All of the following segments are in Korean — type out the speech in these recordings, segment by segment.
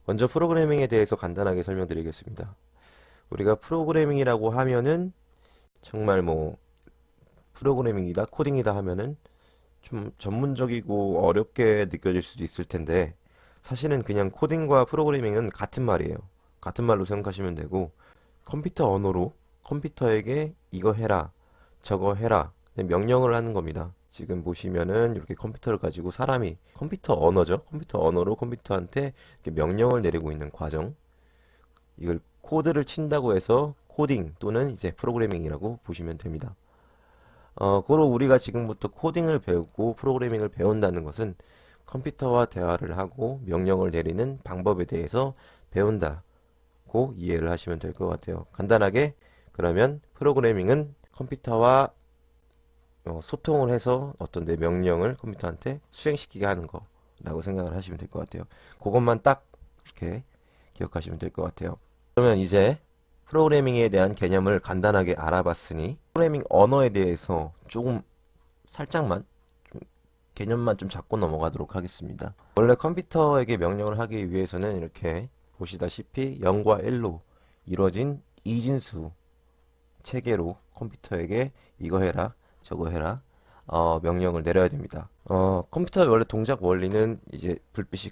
먼저 프로그래밍에 대해서 간단하게 설명드리겠습니다. 우리가 프로그래밍이라고 하면은 정말 뭐 프로그래밍이다, 코딩이다 하면은 좀 전문적이고 어렵게 느껴질 수도 있을 텐데 사실은 그냥 코딩과 프로그래밍은 같은 말이에요. 같은 말로 생각하시면 되고 컴퓨터 언어로 컴퓨터에게 이거 해라, 저거 해라 명령을 하는 겁니다. 지금 보시면은 이렇게 컴퓨터를 가지고 사람이 컴퓨터 언어죠. 컴퓨터 언어로 컴퓨터한테 이렇게 명령을 내리고 있는 과정. 이걸 코드를 친다고 해서 코딩 또는 이제 프로그래밍이라고 보시면 됩니다. 그로 우리가 지금부터 코딩을 배우고 프로그래밍을 배운다는 것은 컴퓨터와 대화를 하고 명령을 내리는 방법에 대해서 배운다고 이해를 하시면 될 것 같아요. 간단하게 그러면 프로그래밍은 컴퓨터와 소통을 해서 어떤 내 명령을 컴퓨터한테 수행시키게 하는 거라고 생각을 하시면 될 것 같아요. 그것만 딱 이렇게 기억하시면 될 것 같아요. 그러면 이제 프로그래밍에 대한 개념을 간단하게 알아봤으니 프로그래밍 언어에 대해서 조금 살짝만 좀 개념만 좀 잡고 넘어가도록 하겠습니다. 원래 컴퓨터에게 명령을 하기 위해서는 이렇게 보시다시피 0과 1로 이루어진 이진수 체계로 컴퓨터에게 이거 해라 저거 해라 명령을 내려야 됩니다. 컴퓨터의 원래 동작 원리는 이제 불빛이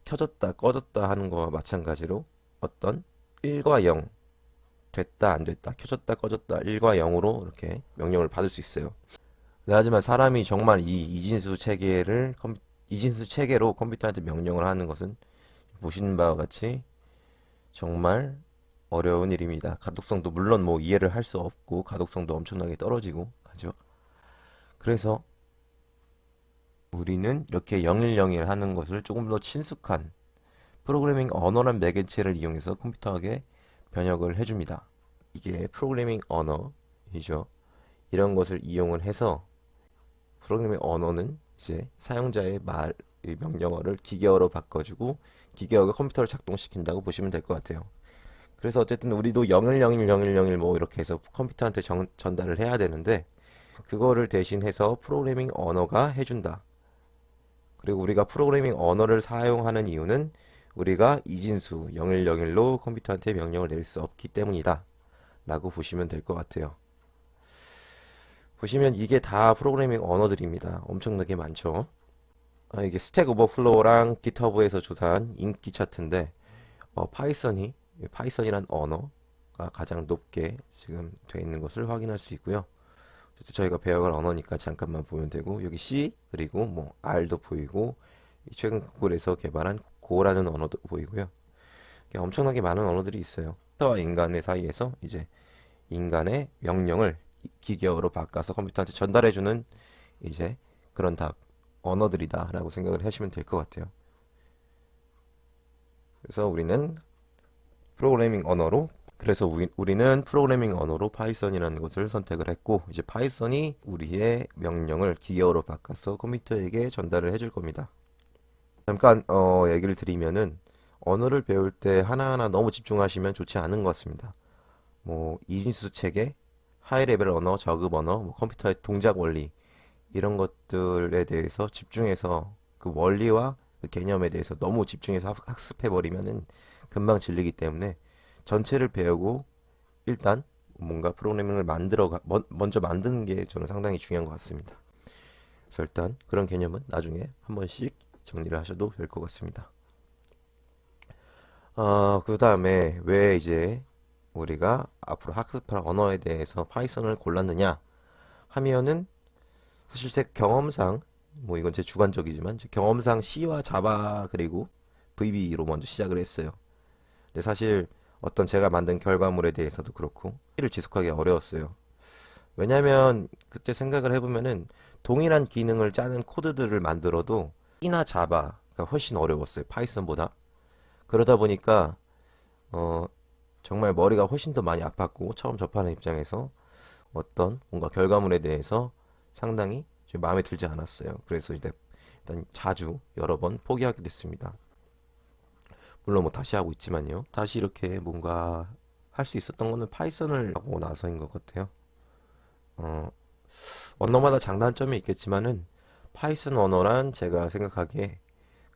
켜졌다 꺼졌다 하는 거와 마찬가지로 어떤 1과 0 됐다 안 됐다 켜졌다 꺼졌다 1과 0으로 이렇게 명령을 받을 수 있어요. 네, 하지만 사람이 정말 이 이진수 체계로 컴퓨터한테 명령을 하는 것은 보시는 바와 같이 정말 어려운 일입니다. 가독성도 물론 뭐 이해를 할 수 없고 가독성도 엄청나게 떨어지고 하죠. 그래서 우리는 이렇게 011 하는 것을 조금 더 친숙한 프로그래밍 언어란 매개체를 이용해서 컴퓨터에게 번역을 해줍니다. 이게 프로그래밍 언어이죠. 이런 것을 이용을 해서 프로그래밍 언어는 이제 사용자의 명령어를 기계어로 바꿔주고 기계어가 컴퓨터를 작동시킨다고 보시면 될 것 같아요. 그래서 어쨌든 우리도 01010101 뭐 이렇게 해서 컴퓨터한테 전달을 해야 되는데 그거를 대신해서 프로그래밍 언어가 해준다. 그리고 우리가 프로그래밍 언어를 사용하는 이유는 우리가 이진수 0101로 컴퓨터한테 명령을 내릴 수 없기 때문이다. 라고 보시면 될 것 같아요. 보시면 이게 다 프로그래밍 언어들입니다. 엄청나게 많죠. 이게 스택 오버플로우랑 깃허브에서 조사한 인기 차트인데 파이썬이란 언어가 가장 높게 지금 되어 있는 것을 확인할 수 있고요. 저희가 배워갈 언어니까 잠깐만 보면 되고 여기 C 그리고 뭐 R도 보이고 최근 구글에서 개발한 고라는 언어도 보이고요. 엄청나게 많은 언어들이 있어요. 컴퓨터와 인간의 사이에서 이제 인간의 명령을 기계어로 바꿔서 컴퓨터한테 전달해주는 이제 그런 언어들이다라고 생각을 하시면 될 것 같아요. 그래서 우리는 프로그래밍 언어로 파이썬이라는 것을 선택을 했고 이제 파이썬이 우리의 명령을 기계어로 바꿔서 컴퓨터에게 전달을 해줄 겁니다. 잠깐 얘기를 드리면은 언어를 배울 때 하나하나 너무 집중하시면 좋지 않은 것 같습니다. 뭐 이진수 체계, 하이 레벨 언어, 저급 언어, 뭐 컴퓨터의 동작 원리 이런 것들에 대해서 집중해서 그 원리와 그 개념에 대해서 너무 집중해서 학습해 버리면은 금방 질리기 때문에 전체를 배우고 일단 뭔가 프로그래밍을 먼저 만드는 게 저는 상당히 중요한 것 같습니다. 그래서 일단 그런 개념은 나중에 한 번씩 정리를 하셔도 될 것 같습니다. 그 다음에 왜 이제 우리가 앞으로 학습할 언어에 대해서 파이썬을 골랐느냐 하면은 사실 제 경험상 뭐 이건 제 주관적이지만 제 경험상 C와 자바 그리고 VB로 먼저 시작을 했어요. 근데 사실 어떤 제가 만든 결과물에 대해서도 그렇고 C를 지속하기 어려웠어요. 왜냐면 그때 생각을 해보면은 동일한 기능을 짜는 코드들을 만들어도 C나 자바가 훨씬 어려웠어요. 파이썬보다. 그러다 보니까 정말 머리가 훨씬 더 많이 아팠고 처음 접하는 입장에서 어떤 뭔가 결과물에 대해서 상당히 좀 마음에 들지 않았어요. 그래서 이제 일단 자주 여러 번 포기하게 됐습니다. 물론 뭐 다시 하고 있지만요. 다시 이렇게 뭔가 할 수 있었던 거는 파이썬을 하고 나서인 것 같아요. 어, 언어마다 장단점이 있겠지만은 파이썬 언어란 제가 생각하기에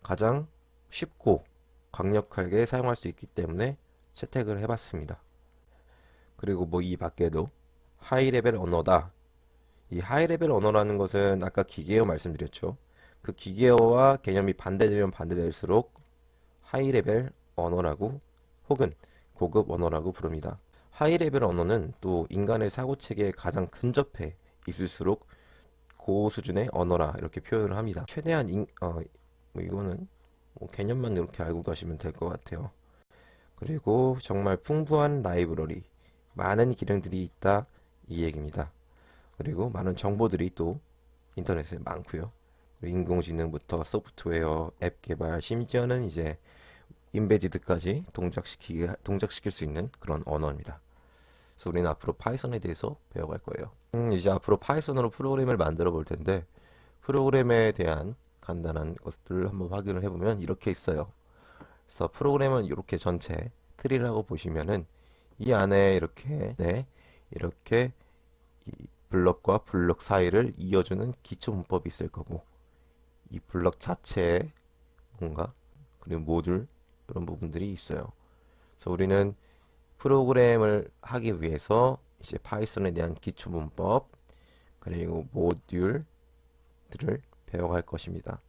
가장 쉽고 강력하게 사용할 수 있기 때문에 채택을 해봤습니다. 그리고 뭐 이 밖에도 하이레벨 언어다. 이 하이레벨 언어라는 것은 아까 기계어 말씀드렸죠. 그 기계어와 개념이 반대되면 반대될수록 하이레벨 언어라고 혹은 고급 언어라고 부릅니다. 하이레벨 언어는 또 인간의 사고체계에 가장 근접해 있을수록 고수준의 언어라 이렇게 표현을 합니다. 최대한 뭐 이거는 뭐 개념만 이렇게 알고 가시면 될 것 같아요. 그리고 정말 풍부한 라이브러리, 많은 기능들이 있다 이 얘기입니다. 그리고 많은 정보들이 또 인터넷에 많고요. 인공지능부터 소프트웨어, 앱 개발, 심지어는 이제 임베디드까지 동작시킬 수 있는 그런 언어입니다. 그래서 우리는 앞으로 파이썬에 대해서 배워갈 거예요. 이제 앞으로 파이썬으로 프로그램을 만들어 볼 텐데 프로그램에 대한 간단한 것들을 한번 확인을 해보면 이렇게 있어요. 그래서 프로그램은 이렇게 전체 트리라고 보시면은 이 안에 이렇게 이렇게 이 블럭과 블럭 사이를 이어주는 기초 문법이 있을 거고 이 블럭 자체에 뭔가 그리고 모듈 이런 부분들이 있어요. 그래서 우리는 프로그램을 하기 위해서 이제 파이썬에 대한 기초 문법 그리고 모듈들을 배워갈 것입니다.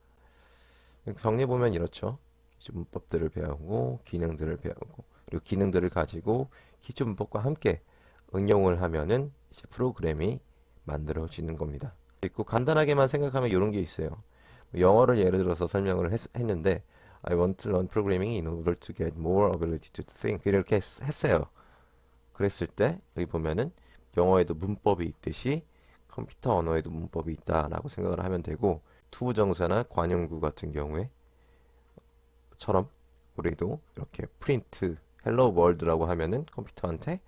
정리해 보면 이렇죠. 기초 문법들을 배우고 기능들을 배우고 그리고 기능들을 가지고 기초 문법과 함께 응용을 하면은 이제 프로그램이 만들어지는 겁니다. 그리고 간단하게만 생각하면 이런 게 있어요. 영어를 예를 들어서 설명을 했는데 I want to learn programming in order to get more ability to think 이렇게 했어요. 그랬을 때 여기 보면은 영어에도 문법이 있듯이 컴퓨터 언어에도 문법이 있다라고 생각을 하면 되고 투부정사나 관용구 같은 경우에 처럼 우리도 이렇게 프린트 헬로 월드라고 하면은 컴퓨터한테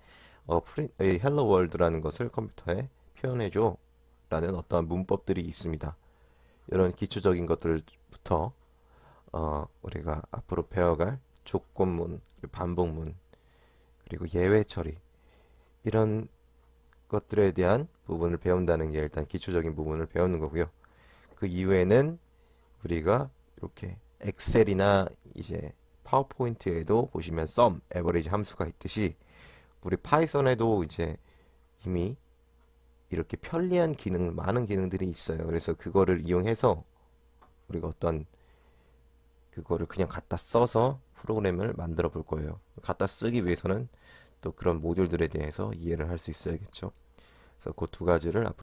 이 헬로 월드라는 것을 컴퓨터에 표현해줘 라는 어떠한 문법들이 있습니다. 이런 기초적인 것들부터 우리가 앞으로 배워갈 조건문, 반복문, 그리고 예외 처리 이런 것들에 대한 부분을 배운다는 게 일단 기초적인 부분을 배우는 거고요. 그 이후에는 우리가 이렇게 엑셀이나 이제 파워포인트에도 보시면 sum, average 함수가 있듯이 우리 파이썬에도 이제 이미 이렇게 편리한 기능, 많은 기능들이 있어요. 그래서 그거를 이용해서 우리가 어떤 그거를 그냥 갖다 써서 프로그램을 만들어 볼 거예요. 갖다 쓰기 위해서는 또 그런 모듈들에 대해서 이해를 할 수 있어야겠죠. 그래서 그 두 가지를 앞으로